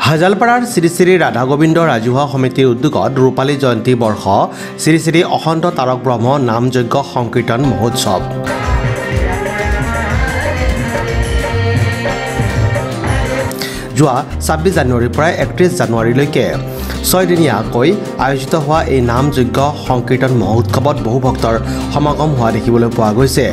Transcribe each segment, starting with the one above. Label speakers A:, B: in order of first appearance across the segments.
A: হাজালপাৰাৰ শ্ৰী শ্ৰী ৰাধা গোবিন্দ ৰাজহুৱা সমিতিৰ উদ্যোগত ৰূপালী জয়ন্তী বৰ্ষ শ্ৰী শ্ৰী অসন্ত তাৰক ব্ৰহ্ম নামযজ্ঞ সংকীৰ্তন মহোৎসৱ। যোৱা ২৬ জানুৱাৰীৰ পৰা ৩১ জানুৱাৰীলৈকে ৬ দিনীয়াকৈ আয়োজিত হোৱা এই নামযজ্ঞ সংকীৰ্তন মহোৎসৱত বহু ভক্তৰ সমাগম হোৱা দেখিবলৈ পোৱা গৈছে।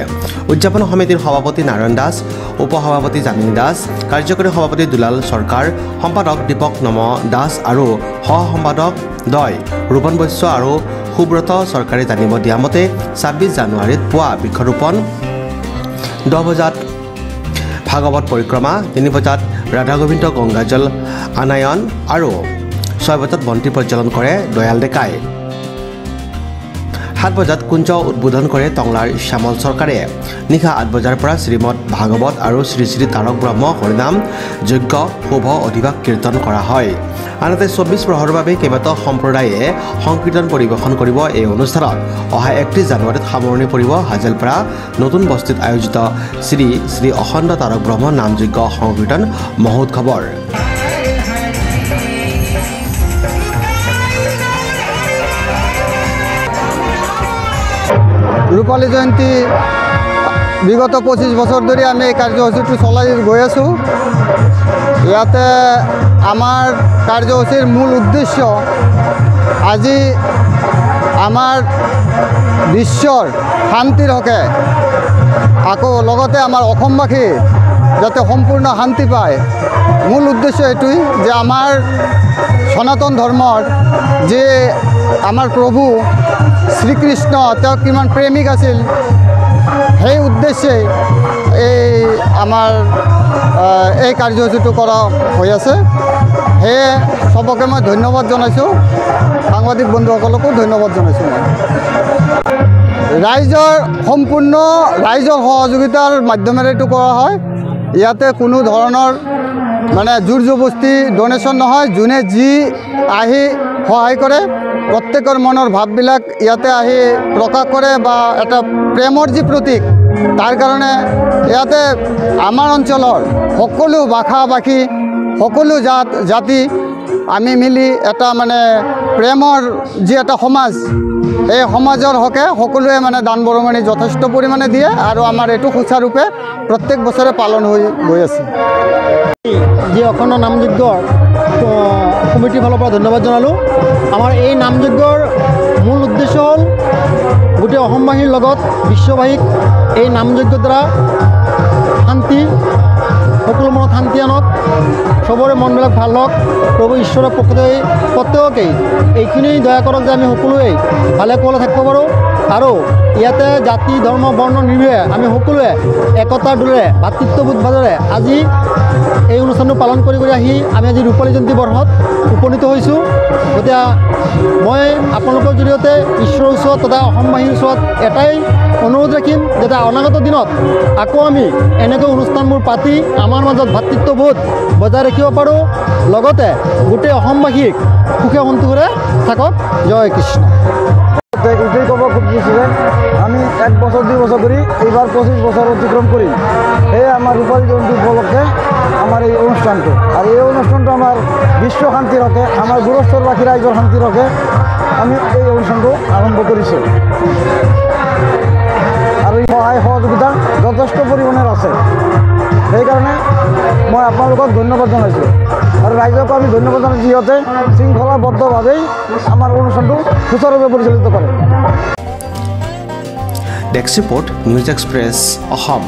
A: উদযাপন সমিতিৰ সভাপতি নাৰায়ণ দাস, উপসভাপতি জামিনী দাস, কাৰ্যকৰী সভাপতি দুলাল চৰকাৰ, সম্পাদক দীপক নম দাস আৰু সহ সম্পাদক দ্বয় ৰূপন বৈশ্য আৰু সুব্ৰত চৰকাৰে জানিব দিয়া মতে ২৬ জানুৱাৰীত পুৱা বৃক্ষৰোপণ, ১০ বজাত ভাগৱত পৰিক্ৰমা, ৩ বজাত ৰাধা গোবিন্দ গংগাজল আনায়ন আৰু ৬ বজাত বন্তি প্ৰজ্বলন কৰে দয়াল ডেকাই। ৭ বজাত কুঞ্জ উদ্বোধন কৰে টংলাৰ শ্যামল চৰকাৰে। নিশা ৮ বজাৰ পৰা শ্ৰীমদ ভাগৱত আৰু শ্ৰী শ্ৰী তাৰক ব্ৰহ্ম হৰিনাম যজ্ঞ শুভ অধিবাস কীৰ্তন কৰা হয়। আনহাতে ২৪ প্ৰহৰৰ বাবে কেইবাটাও সম্প্ৰদায়ে সংকীৰ্তন পৰিৱেশন কৰিব। এই অনুষ্ঠানত অহা ৩১ জানুৱাৰীত সামৰণি পৰিব হাজালপাৰা নতুন বস্তিত আয়োজিত শ্ৰী শ্ৰী অসন্ত তাৰক ব্ৰহ্ম নামযজ্ঞ সংকীৰ্তন মহোৎসৱৰ।
B: ৰূপালী জয়ন্তী বিগত ২৫ বছৰ ধৰি আমি এই কাৰ্যসূচীটো চলাই গৈ আছোঁ। ইয়াতে আমাৰ কাৰ্যসূচীৰ মূল উদ্দেশ্য আজি আমাৰ বিশ্বৰ শান্তিৰ হকে আকৌ লগতে আমাৰ অসমবাসী যাতে সম্পূৰ্ণ শান্তি পায়, মূল উদ্দেশ্য এইটোৱেই যে আমাৰ সনাতন ধৰ্মৰ যে আমাৰ প্ৰভু শ্ৰীকৃষ্ণ তেওঁ কিমান প্ৰেমিক আছিল, সেই উদ্দেশ্যে এই আমাৰ এই কাৰ্যসূচীটো কৰা হৈ আছে। সেয়ে চবকে মই ধন্যবাদ জনাইছোঁ, সাংবাদিক বন্ধুসকলকো ধন্যবাদ জনাইছোঁ। মই সম্পূৰ্ণ ৰাইজৰ সহযোগিতাৰ মাধ্যমেৰে এইটো কৰা হয়। ইয়াতে কোনো ধৰণৰ জোৰ জবস্তি ডনেশ্যন নহয়। যোনে যি আহি সহায় কৰে, প্ৰত্যেকৰ মনৰ ভাৱবিলাক ইয়াতে আহি প্ৰকাশ কৰে বা এটা প্ৰেমৰ যি প্ৰতীক, তাৰ কাৰণে ইয়াতে আমাৰ অঞ্চলৰ সকলো ভাষা ভাষী সকলো জাতি আমি মিলি এটা প্ৰেমৰ যি এটা সমাজ, এই সমাজৰ হকে সকলোৱে দান বৰঙণি যথেষ্ট পৰিমাণে দিয়ে আৰু আমাৰ এইটো সুচাৰুৰূপে প্ৰত্যেক বছৰে পালন হৈ গৈ আছে।
C: যি অখণ্ড নামযজ্ঞৰ কমিটিৰ ফালৰ পৰা ধন্যবাদ জনালোঁ। আমাৰ এই নামযজ্ঞৰ মূল উদ্দেশ্য হ'ল গোটেই অসমবাসীৰ লগত বিশ্ববাসীক এই নামযজ্ঞৰ দ্বাৰা শান্তি, সকলো মনত শান্তি আনক, চবৰে মনবিলাক ভাল হওক, প্ৰভু ঈশ্বৰৰ প্ৰত্যেকেই এইখিনি দয়া কৰক যে আমি সকলোৱে ভালে কুশলে থাকিব পাৰোঁ আৰু ইয়াতে জাতি ধৰ্ম বৰ্ণ নিৰ্বিশেষে আমি সকলোৱে একতাৰ দোলেৰে ভাতৃত্ববোধভাৱেৰে আজি এই অনুষ্ঠানটো পালন কৰি আহি আমি আজি ৰূপালী জয়ন্তী বৰ্ষত উপনীত হৈছোঁ। গতিকে মই আপোনালোকৰ জৰিয়তে ঈশ্বৰৰ ওচৰত তথা অসমবাসীৰ ওচৰত এটাই অনুৰোধ ৰাখিম, যাতে অনাগত দিনত আকৌ আমি এনেকৈ অনুষ্ঠানবোৰ পাতি আমাৰ মাজত ভাতৃত্ববোধ বজাই ৰাখিব পাৰোঁ, লগতে গোটেই অসমবাসীক সুখে সন্তোষেৰে থাকক। জয় কৃষ্ণ।
B: এইটোই ক'ব খুজিছোঁ যে আমি ১ বছৰ ২ বছৰ ধৰি এইবাৰ ২৫ বছৰ অতিক্ৰম কৰিম। সেয়ে আমাৰ ৰূপালী জয়ন্তী উপলক্ষে আমাৰ এই অনুষ্ঠানটো, আৰু এই অনুষ্ঠানটো আমাৰ বিশ্ব শান্তিৰ হকে, আমাৰ গুৰস্থৰবাসী ৰাইজৰ শান্তিৰ হকে আমি এই অনুষ্ঠানটো আৰম্ভ কৰিছোঁ। আৰু এই সহায় সহযোগিতা যথেষ্ট পৰিমাণৰ আছে। সেইকাৰণে মই আপোনালোকক ধন্যবাদ জনাইছোঁ আৰু ৰাইজকো আমি ধন্যবাদ জনাইছোঁ, সিহঁতে শৃংখলাবদ্ধভাৱেই আমাৰ অনুষ্ঠানটো সুচাৰুৰূপে পৰিচালিত কৰে।
A: Desk report, news express, Assam.